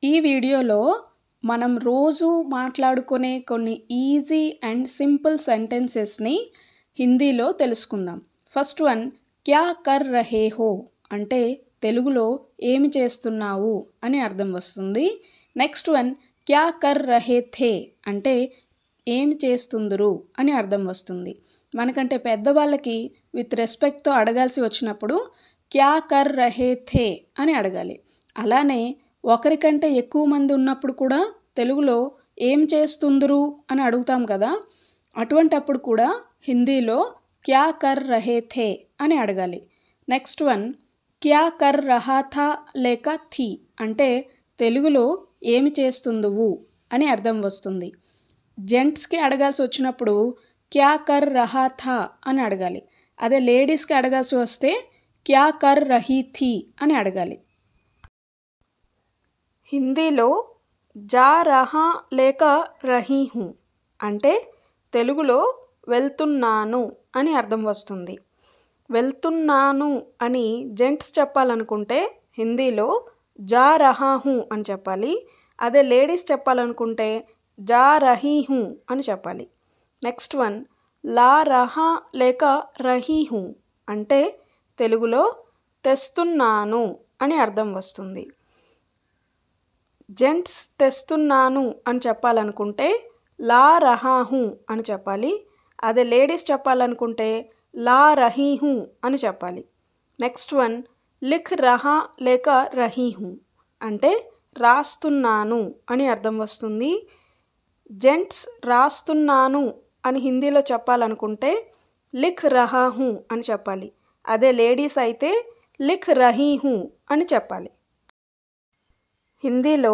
ఈ వీడియోలో మనం రోజు మాట్లాడుకునే కొన్ని ఈజీ అండ్ సింపుల్ సెంటెన్సెస్ని హిందీలో తెలుసుకుందాం. ఫస్ట్ వన్, క్యా కర్ రహే హో అంటే తెలుగులో ఏమి చేస్తున్నావు అని అర్థం వస్తుంది. నెక్స్ట్ వన్, క్యా కర్ రహే థే అంటే ఏమి చేస్తుందరు అని అర్థం వస్తుంది. మనకంటే పెద్దవాళ్ళకి విత్ రెస్పెక్ట్తో అడగాల్సి వచ్చినప్పుడు క్యా కర్ రహే థే అని అడగాలి. అలానే ఒకరికంటే ఎక్కువ మంది ఉన్నప్పుడు కూడా తెలుగులో ఏం చేస్తుందరు అని అడుగుతాం కదా, అటువంటప్పుడు కూడా హిందీలో క్యా కర్ రహే థే అని అడగాలి. నెక్స్ట్ వన్, క్యా కర్ రహా థా లేక థీ అంటే తెలుగులో ఏమి చేస్తుందువు అని అర్థం వస్తుంది. జెంట్స్కి అడగాల్సి వచ్చినప్పుడు క్యా కర్ రహా థా అని అడగాలి. అదే లేడీస్కి అడగాల్సి వస్తే క్యా కర్ రహీ థీ అని అడగాలి. హిందీలో జా రహా లేక రహీ హూ అంటే తెలుగులో వెళ్తున్నాను అని అర్థం వస్తుంది. వెళ్తున్నాను అని జెంట్స్ చెప్పాలనుకుంటే హిందీలో జా రహా హూ అని చెప్పాలి. అదే లేడీస్ చెప్పాలనుకుంటే జా రహీ హూ అని చెప్పాలి. నెక్స్ట్ వన్, లా రహా లేక రహీ హూ అంటే తెలుగులో తెస్తున్నాను అని అర్థం వస్తుంది. జెంట్స్ తెస్తున్నాను అని చెప్పాలనుకుంటే లా రహా హూ అని చెప్పాలి. అదే లేడీస్ చెప్పాలనుకుంటే లా రహీ హూ అని చెప్పాలి. నెక్స్ట్ వన్, లిఖ్ రహా లేక రహీ హూ అంటే రాస్తున్నాను అని అర్థం వస్తుంది. జెంట్స్ రాస్తున్నాను అని హిందీలో చెప్పాలనుకుంటే లిఖ్ రహా హూ అని చెప్పాలి. అదే లేడీస్ అయితే లిఖ్ రహీ హూ అని చెప్పాలి. హిందీలో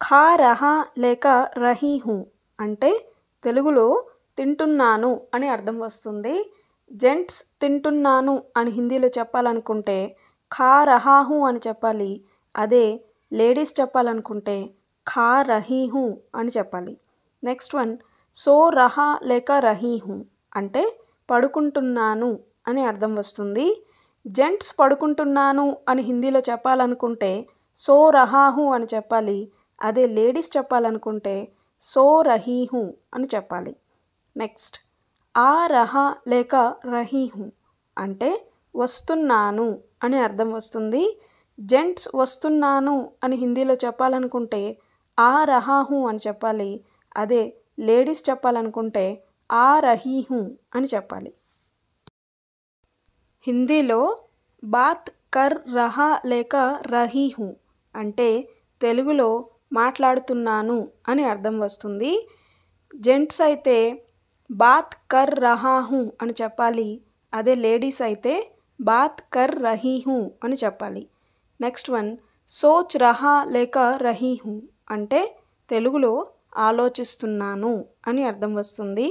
ఖా రహా లేక రహీ హూ అంటే తెలుగులో తింటున్నాను అని అర్థం వస్తుంది. జెంట్స్ తింటున్నాను అని హిందీలో చెప్పాలనుకుంటే ఖా రహా హూ అని చెప్పాలి. అదే లేడీస్ చెప్పాలనుకుంటే ఖా రహీ హూ అని చెప్పాలి. నెక్స్ట్ వన్, సో రహా లేక రహీ హూ అంటే పడుకుంటున్నాను అని అర్థం వస్తుంది. జెంట్స్ పడుకుంటున్నాను అని హిందీలో చెప్పాలనుకుంటే సో రహా హూ అని చెప్పాలి. అదే లేడీస్ చెప్పాలనుకుంటే సో రహీ హూ అని చెప్పాలి. నెక్స్ట్, ఆ రహా లేక రహీ హూ అంటే వస్తున్నాను అని అర్థం వస్తుంది. జెంట్స్ వస్తున్నాను అని హిందీలో చెప్పాలనుకుంటే ఆ రహా హూ అని చెప్పాలి. అదే లేడీస్ చెప్పాలనుకుంటే ఆ రహీ హూ అని చెప్పాలి. హిందీలో బాత్ కర్ రహా లేక రహీ హూ అంటే తెలుగులో మాట్లాడుతున్నాను అని అర్థం వస్తుంది. జెంట్స్ అయితే బాత్ కర్ రహా హూ అని చెప్పాలి. అదే లేడీస్ అయితే బాత్ కర్ రహీ హూ అని చెప్పాలి. నెక్స్ట్ వన్, సోచ్ రహా లేక రహీ హూ అంటే తెలుగులో ఆలోచిస్తున్నాను అని అర్థం వస్తుంది.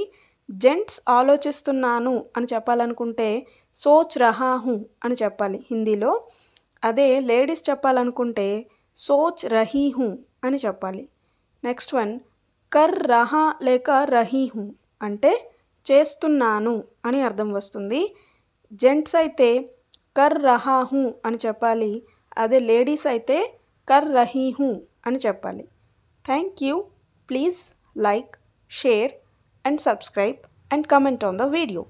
జెంట్స్ ఆలోచిస్తున్నాను అని చెప్పాలనుకుంటే సోచ్ రహా హూ అని చెప్పాలి హిందీలో. అదే లేడీస్ చెప్పాలనుకుంటే సోచ్ రహీ హూ అని చెప్పాలి. నెక్స్ట్ వన్, కర్ రహా లేక రహీ హూ అంటే చేస్తున్నాను అని అర్థం వస్తుంది. జెంట్స్ అయితే కర్ రహా హూ అని చెప్పాలి. అదే లేడీస్ అయితే కర్ రహీ హూ అని చెప్పాలి. Thank you. Please like, share and subscribe and comment on the video.